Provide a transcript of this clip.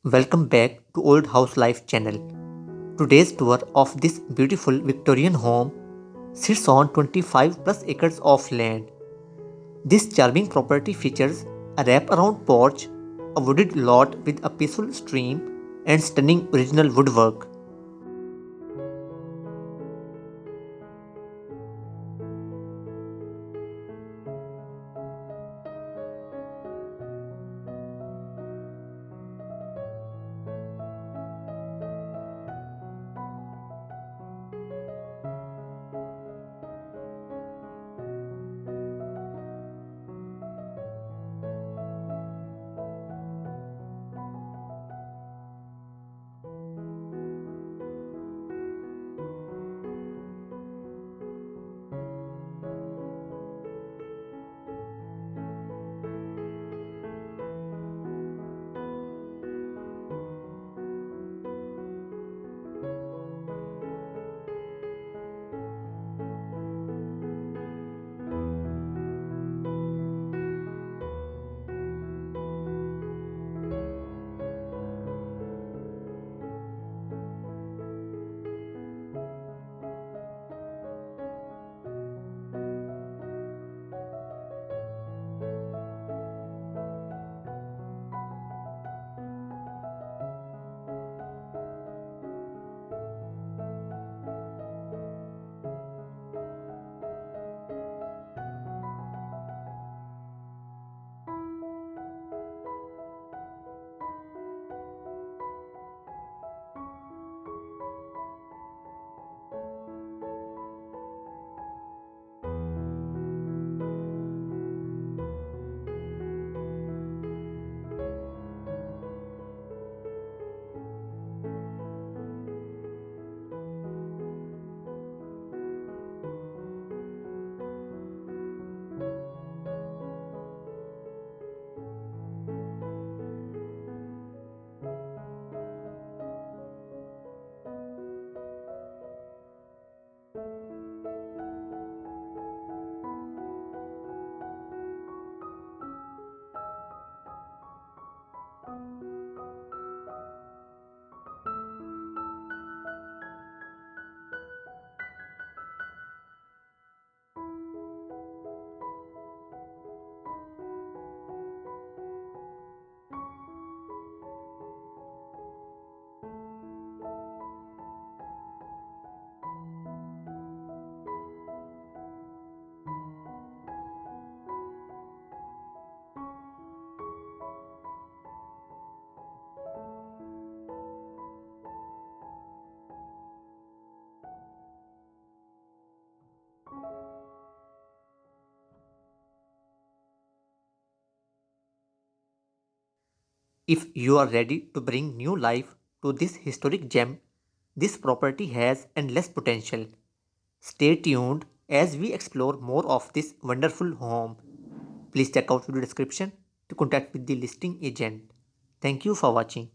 Welcome back to Old House Life channel. Today's tour of this beautiful Victorian home sits on 25 plus acres of land. This charming property features a wrap-around porch, a wooded lot with a peaceful stream, and stunning original woodwork. If you are ready to bring new life to this historic gem, this property has endless potential. Stay tuned as we explore more of this wonderful home. Please check out the description to contact with the listing agent. Thank you for watching.